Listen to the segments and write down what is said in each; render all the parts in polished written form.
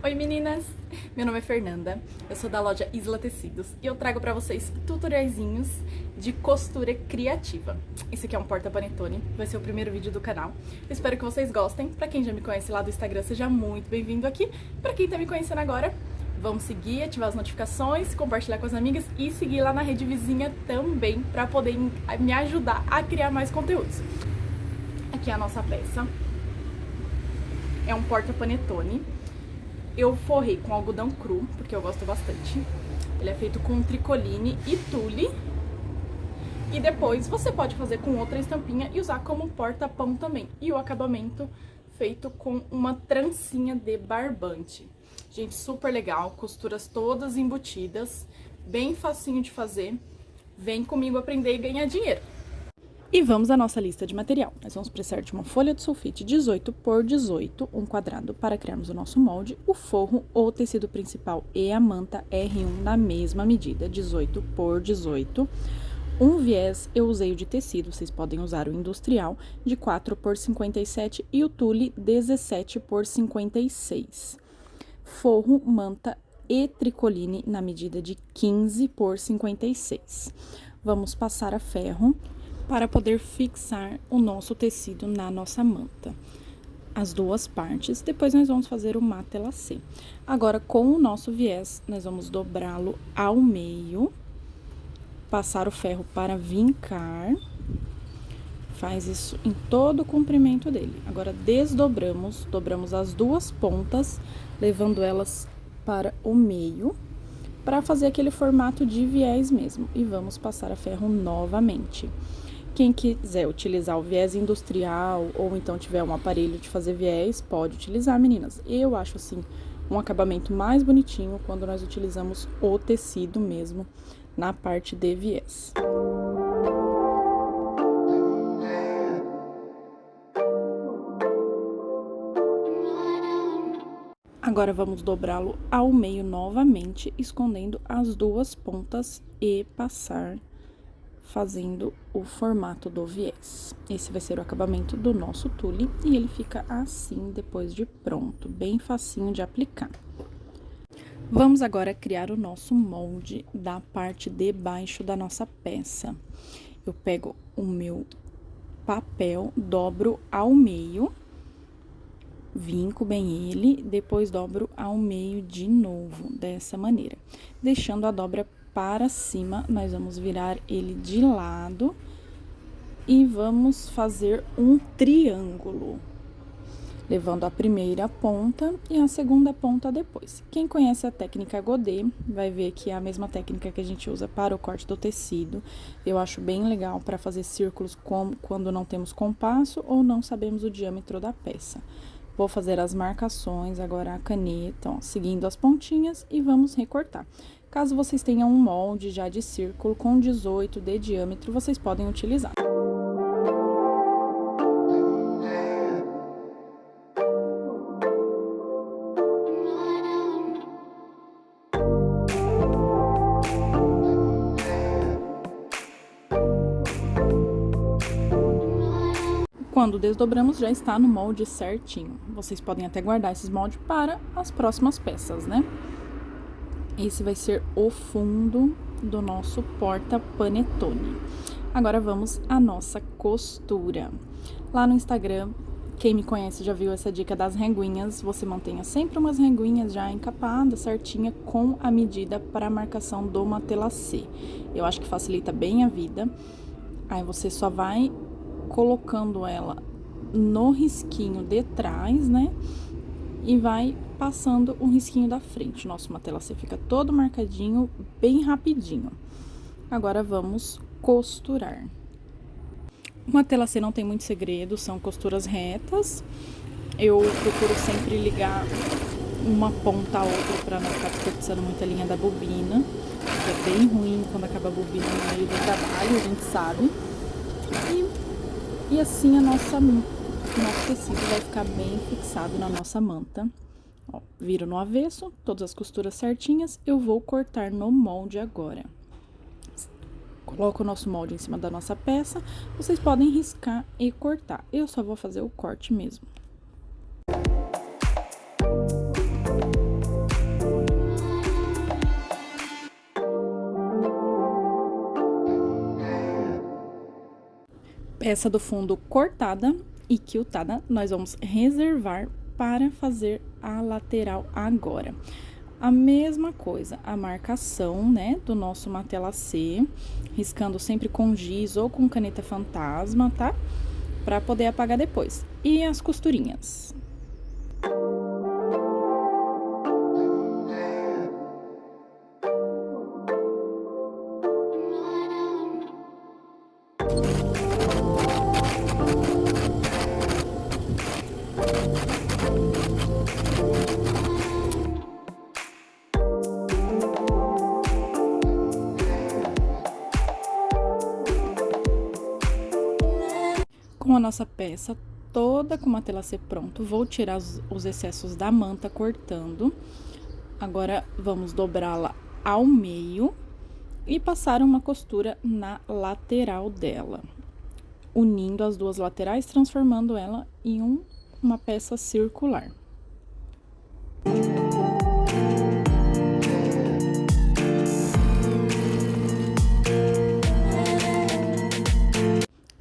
Oi meninas, meu nome é Fernanda, eu sou da loja Isla Tecidos e eu trago pra vocês tutoriaizinhos de costura criativa. Esse aqui é um porta-panetone, vai ser o primeiro vídeo do canal. Eu espero que vocês gostem. Pra quem já me conhece lá do Instagram, seja muito bem-vindo aqui. Pra quem tá me conhecendo agora, vamos seguir, ativar as notificações, compartilhar com as amigas e seguir lá na rede vizinha também pra poder me ajudar a criar mais conteúdos. Aqui é a nossa peça, é um porta-panetone. Eu forrei com algodão cru, porque eu gosto bastante. Ele é feito com tricoline e tule. E depois você pode fazer com outra estampinha e usar como porta-pão também. E o acabamento feito com uma trancinha de barbante. Gente, super legal, costuras todas embutidas, bem facinho de fazer. Vem comigo aprender e ganhar dinheiro. E vamos à nossa lista de material. Nós vamos precisar de uma folha de sulfite 18 por 18, um quadrado, para criarmos o nosso molde, o forro, o tecido principal e a manta R1 na mesma medida, 18 por 18. Um viés eu usei o de tecido, vocês podem usar o industrial, de 4 por 57 e o tule 17 por 56. Forro, manta e tricoline na medida de 15 por 56. Vamos passar a ferro para poder fixar o nosso tecido na nossa manta. As duas partes, depois nós vamos fazer o matelacê. Agora, com o nosso viés, nós vamos dobrá-lo ao meio, passar o ferro para vincar, faz isso em todo o comprimento dele. Agora, dobramos as duas pontas, levando elas para o meio, para fazer aquele formato de viés mesmo. E vamos passar a ferro novamente. Quem quiser utilizar o viés industrial ou então tiver um aparelho de fazer viés, pode utilizar, meninas. Eu acho, assim, um acabamento mais bonitinho quando nós utilizamos o tecido mesmo na parte de viés. Agora, vamos dobrá-lo ao meio novamente, escondendo as duas pontas e passar fazendo o formato do viés. Esse vai ser o acabamento do nosso tule e ele fica assim depois de pronto, bem facinho de aplicar. Vamos agora criar o nosso molde da parte de baixo da nossa peça. Eu pego o meu papel, dobro ao meio, vinco bem ele, depois dobro ao meio de novo, dessa maneira. Deixando a dobra para cima, nós vamos virar ele de lado e vamos fazer um triângulo, levando a primeira ponta e a segunda ponta depois. Quem conhece a técnica godê, vai ver que é a mesma técnica que a gente usa para o corte do tecido. Eu acho bem legal para fazer círculos quando não temos compasso ou não sabemos o diâmetro da peça. Vou fazer as marcações, agora a caneta, ó, seguindo as pontinhas e vamos recortar. Caso vocês tenham um molde já de círculo com 18 de diâmetro, vocês podem utilizar. Quando desdobramos, já está no molde certinho. Vocês podem até guardar esses moldes para as próximas peças, né? Esse vai ser o fundo do nosso porta-panetone. Agora, vamos à nossa costura. Lá no Instagram, quem me conhece já viu essa dica das reguinhas. Você mantenha sempre umas reguinhas já encapadas, certinha, com a medida para a marcação do matelacê. Eu acho que facilita bem a vida. Aí, você só vai colocando ela no risquinho de trás, né? E vai passando um risquinho da frente. Nosso matelacê fica todo marcadinho, bem rapidinho. Agora, vamos costurar. O matelacê não tem muito segredo, são costuras retas. Eu procuro sempre ligar uma ponta a outra para não ficar desperdiçando muita linha da bobina. É bem ruim quando acaba a bobina no meio do trabalho, a gente sabe. E assim nosso tecido vai ficar bem fixado na nossa manta. Ó, viro no avesso, todas as costuras certinhas, eu vou cortar no molde agora. Coloco o nosso molde em cima da nossa peça, vocês podem riscar e cortar. Eu só vou fazer o corte mesmo. peça do fundo cortada e quiltada, nós vamos reservar para fazer a lateral agora. A mesma coisa, a marcação, né, do nosso matelassê, riscando sempre com giz ou com caneta fantasma, tá? Pra poder apagar depois. E as costurinhas. Com a nossa peça toda com o matelassê pronto, vou tirar os excessos da manta cortando. Agora, vamos dobrá-la ao meio e passar uma costura na lateral dela, unindo as duas laterais, transformando ela em uma peça circular.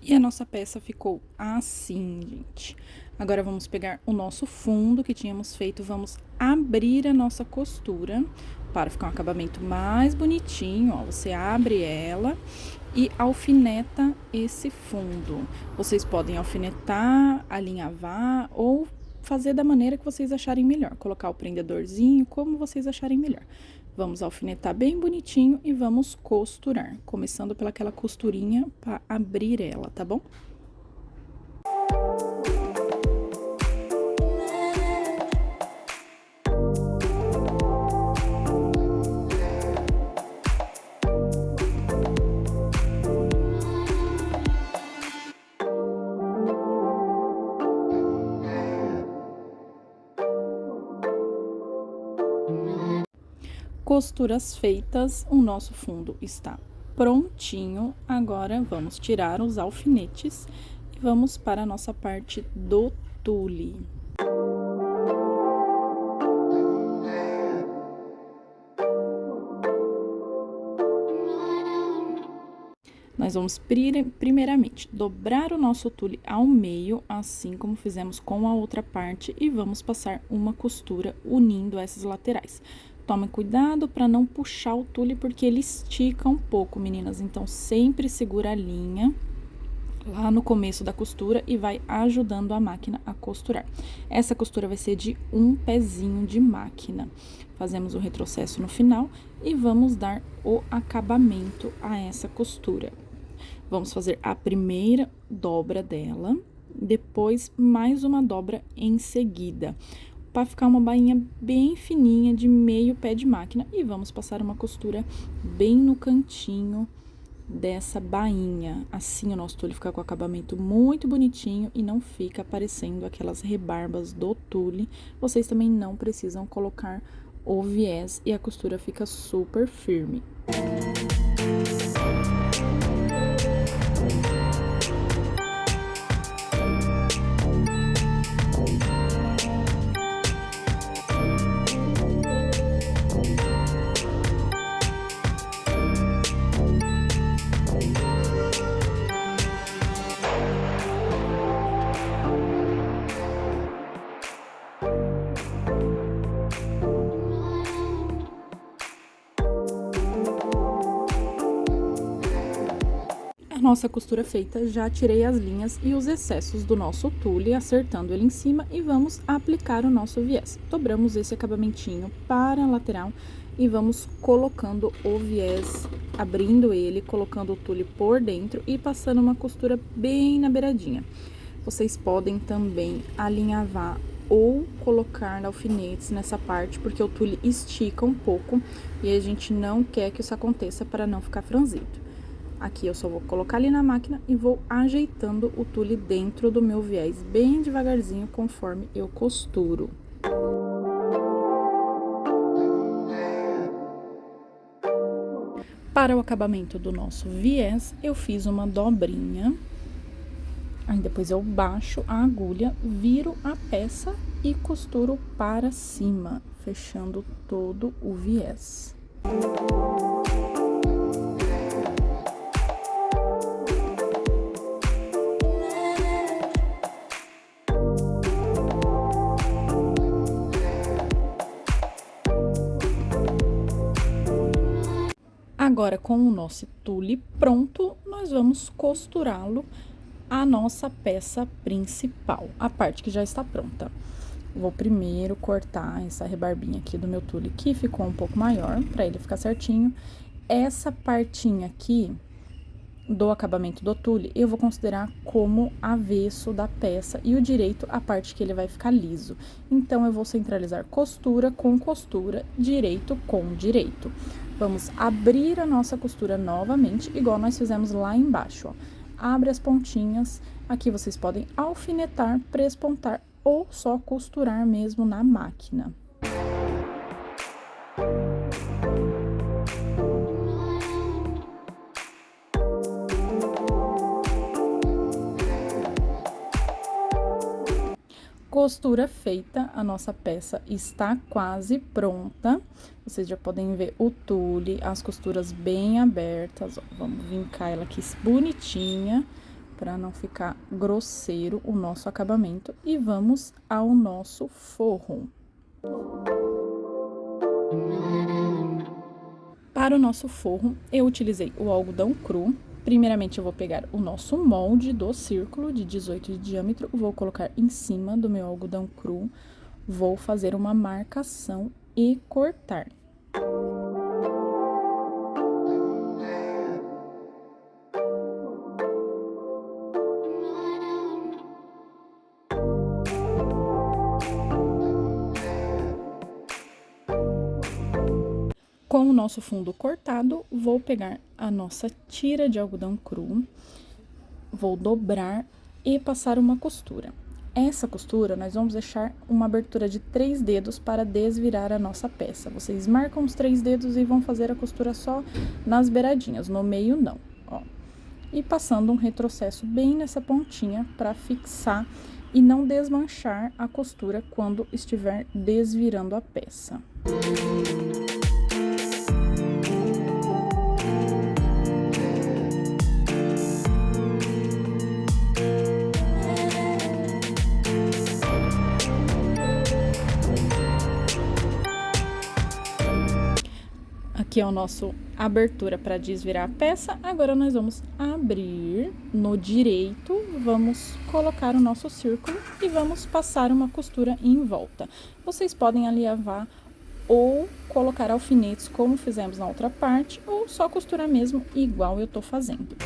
E a nossa peça ficou assim, gente. Agora, vamos pegar o nosso fundo que tínhamos feito, vamos abrir a nossa costura para ficar um acabamento mais bonitinho, ó. Você abre ela e alfineta esse fundo. Vocês podem alfinetar, alinhavar ou fazer da maneira que vocês acharem melhor. Colocar o prendedorzinho, como vocês acharem melhor. Vamos alfinetar bem bonitinho e vamos costurar, começando pelaquela costurinha para abrir ela, tá bom? Costuras feitas, o nosso fundo está prontinho. Agora, vamos tirar os alfinetes e vamos para a nossa parte do tule. Nós vamos primeiramente dobrar o nosso tule ao meio, assim como fizemos com a outra parte, e vamos passar uma costura unindo essas laterais. Tome cuidado para não puxar o tule, porque ele estica um pouco, meninas. Então, sempre segura a linha lá no começo da costura e vai ajudando a máquina a costurar. Essa costura vai ser de um pezinho de máquina. Fazemos o retrocesso no final e vamos dar o acabamento a essa costura. Vamos fazer a primeira dobra dela, depois mais uma dobra em seguida, para ficar uma bainha bem fininha de meio pé de máquina. E vamos passar uma costura bem no cantinho dessa bainha. Assim o nosso tule fica com o acabamento muito bonitinho e não fica aparecendo aquelas rebarbas do tule. Vocês também não precisam colocar o viés e a costura fica super firme. Nossa costura feita, já tirei as linhas e os excessos do nosso tule, acertando ele em cima, e vamos aplicar o nosso viés. Dobramos esse acabamentinho para a lateral e vamos colocando o viés, abrindo ele, colocando o tule por dentro e passando uma costura bem na beiradinha. Vocês podem também alinhavar ou colocar alfinetes nessa parte, porque o tule estica um pouco e a gente não quer que isso aconteça para não ficar franzido. Aqui eu só vou colocar ali na máquina e vou ajeitando o tule dentro do meu viés, bem devagarzinho, conforme eu costuro. Para o acabamento do nosso viés, eu fiz uma dobrinha. Aí depois eu baixo a agulha, viro a peça e costuro para cima, fechando todo o viés. Agora, com o nosso tule pronto, nós vamos costurá-lo à nossa peça principal, a parte que já está pronta. Vou primeiro cortar essa rebarbinha aqui do meu tule, que ficou um pouco maior, para ele ficar certinho. Essa partinha aqui do acabamento do tule, eu vou considerar como avesso da peça e o direito a parte que ele vai ficar liso. Então, eu vou centralizar costura com costura, direito com direito. Vamos abrir a nossa costura novamente, igual nós fizemos lá embaixo, ó. Abre as pontinhas, aqui vocês podem alfinetar, prespontar ou só costurar mesmo na máquina. Costura feita, a nossa peça está quase pronta. Vocês já podem ver o tule, as costuras bem abertas, ó. Vamos vincar ela aqui bonitinha, para não ficar grosseiro o nosso acabamento. E vamos ao nosso forro. Para o nosso forro, eu utilizei o algodão cru. Primeiramente, eu vou pegar o nosso molde do círculo de 18 de diâmetro, vou colocar em cima do meu algodão cru, vou fazer uma marcação e cortar. Com o nosso fundo cortado, vou pegar a nossa tira de algodão cru, vou dobrar e passar uma costura. Essa costura, nós vamos deixar uma abertura de 3 dedos para desvirar a nossa peça. Vocês marcam os 3 dedos e vão fazer a costura só nas beiradinhas, no meio não, ó. E passando um retrocesso bem nessa pontinha para fixar e não desmanchar a costura quando estiver desvirando a peça. Aqui é o nosso abertura para desvirar a peça. Agora, nós vamos abrir no direito, vamos colocar o nosso círculo e vamos passar uma costura em volta. Vocês podem alinhavar ou colocar alfinetes, como fizemos na outra parte, ou só costurar mesmo, igual eu tô fazendo.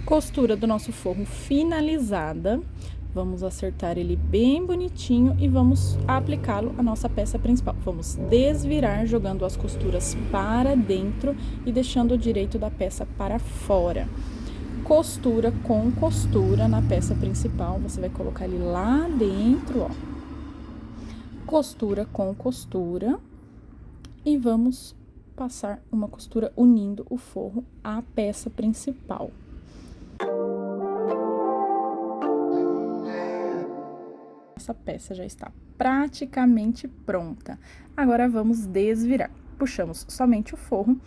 Costura do nosso forro finalizada, vamos acertar ele bem bonitinho e vamos aplicá-lo à nossa peça principal. Vamos desvirar, jogando as costuras para dentro e deixando o direito da peça para fora. Costura com costura na peça principal, você vai colocar ele lá dentro, ó. Costura com costura e vamos passar uma costura unindo o forro à peça principal. Essa peça já está praticamente pronta. Agora, vamos desvirar. Puxamos somente o forro.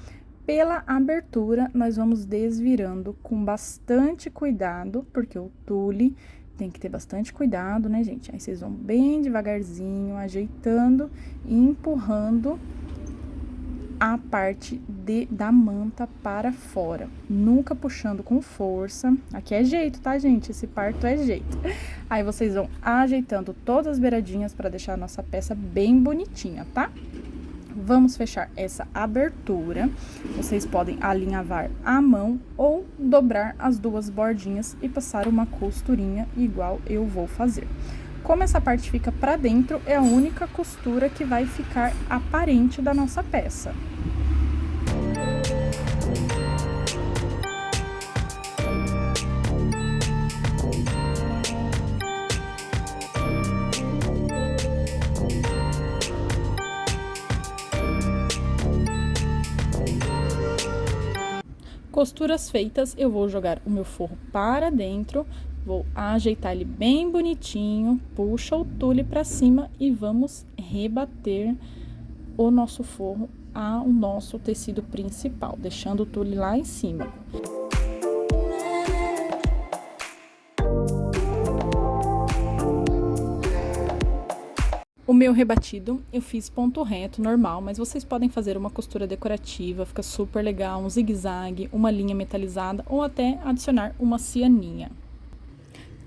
Pela abertura, nós vamos desvirando com bastante cuidado, porque o tule tem que ter bastante cuidado, né, gente? Aí, vocês vão bem devagarzinho, ajeitando e empurrando a parte da manta para fora, nunca puxando com força. Aqui é jeito, tá, gente? Esse parto é jeito. Aí, vocês vão ajeitando todas as beiradinhas para deixar a nossa peça bem bonitinha, tá? Vamos fechar essa abertura. Vocês podem alinhavar a mão ou dobrar as duas bordinhas e passar uma costurinha igual eu vou fazer. Como essa parte fica pra dentro, é a única costura que vai ficar aparente da nossa peça. Costuras feitas, eu vou jogar o meu forro para dentro, vou ajeitar ele bem bonitinho, puxa o tule para cima e vamos rebater o nosso forro ao nosso tecido principal, deixando o tule lá em cima. O meu rebatido eu fiz ponto reto, normal, mas vocês podem fazer uma costura decorativa, fica super legal, um zigue-zague, uma linha metalizada ou até adicionar uma cianinha.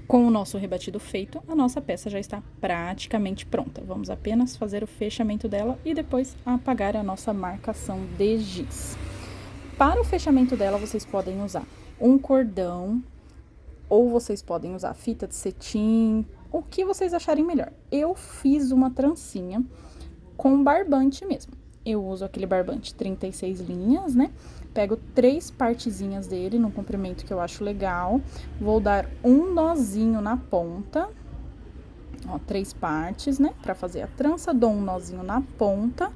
Com o nosso rebatido feito, a nossa peça já está praticamente pronta. Vamos apenas fazer o fechamento dela e depois apagar a nossa marcação de giz. Para o fechamento dela, vocês podem usar um cordão ou vocês podem usar fita de cetim, o que vocês acharem melhor. Eu fiz uma trancinha com barbante mesmo. Eu uso aquele barbante 36 linhas, né? Pego 3 partezinhas dele no comprimento que eu acho legal. Vou dar um nozinho na ponta. Ó, 3 partes, né? Pra fazer a trança, dou um nozinho na ponta.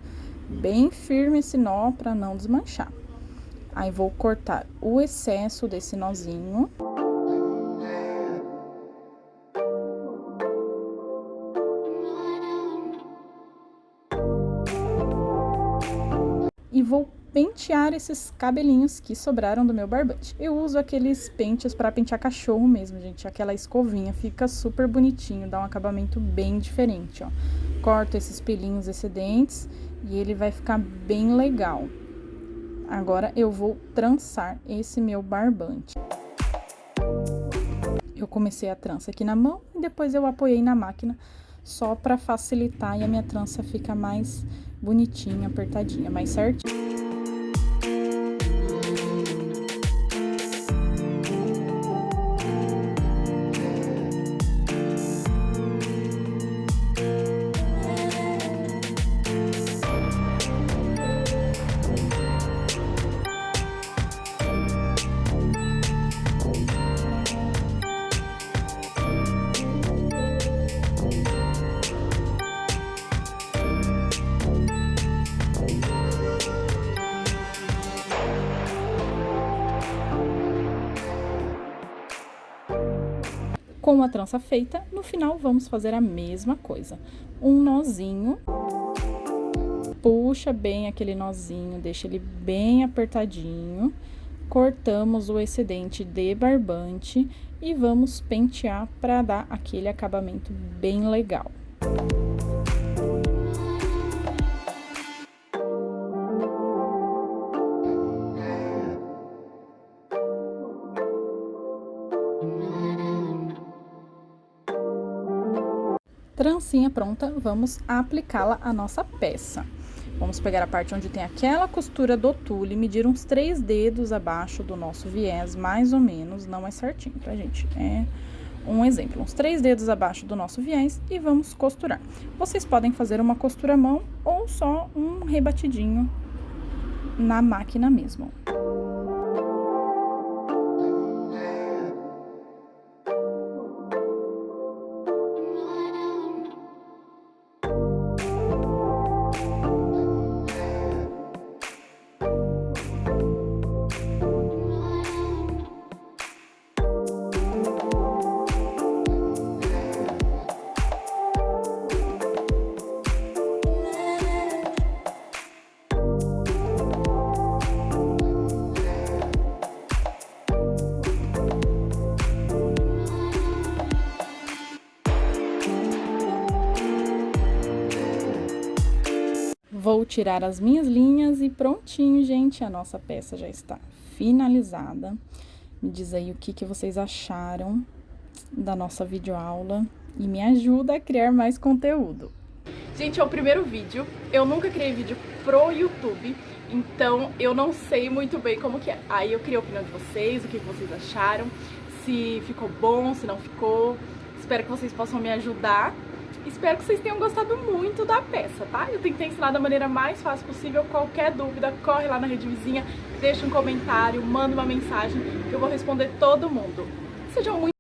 Bem firme esse nó pra não desmanchar. Aí, vou cortar o excesso desse nozinho. E vou pentear esses cabelinhos que sobraram do meu barbante. Eu uso aqueles pentes para pentear cachorro mesmo, gente. Aquela escovinha, fica super bonitinho, dá um acabamento bem diferente, ó. Corto esses pelinhos excedentes e ele vai ficar bem legal. Agora, eu vou trançar esse meu barbante. Eu comecei a trança aqui na mão e depois eu apoiei na máquina só para facilitar e a minha trança fica mais bonitinha, apertadinha, mais certinho. Com a trança feita, no final vamos fazer a mesma coisa. Um nozinho, puxa bem aquele nozinho, deixa ele bem apertadinho, cortamos o excedente de barbante e vamos pentear para dar aquele acabamento bem legal. Trancinha pronta, vamos aplicá-la à nossa peça. Vamos pegar a parte onde tem aquela costura do tule, medir uns 3 dedos abaixo do nosso viés, mais ou menos, não é certinho, tá, gente? É um exemplo, uns 3 dedos abaixo do nosso viés e vamos costurar. Vocês podem fazer uma costura à mão ou só um rebatidinho na máquina mesmo. Vou tirar as minhas linhas e prontinho, gente, a nossa peça já está finalizada. Me diz aí o que vocês acharam da nossa videoaula e me ajuda a criar mais conteúdo. Gente, é o primeiro vídeo, eu nunca criei vídeo pro YouTube, então eu não sei muito bem como que é. Aí eu queria a opinião de vocês, o que vocês acharam, se ficou bom, se não ficou. Espero que vocês possam me ajudar. Espero que vocês tenham gostado muito da peça, tá? Eu tentei ensinar da maneira mais fácil possível. Qualquer dúvida, corre lá na rede vizinha, deixa um comentário, manda uma mensagem que eu vou responder todo mundo. Sejam muito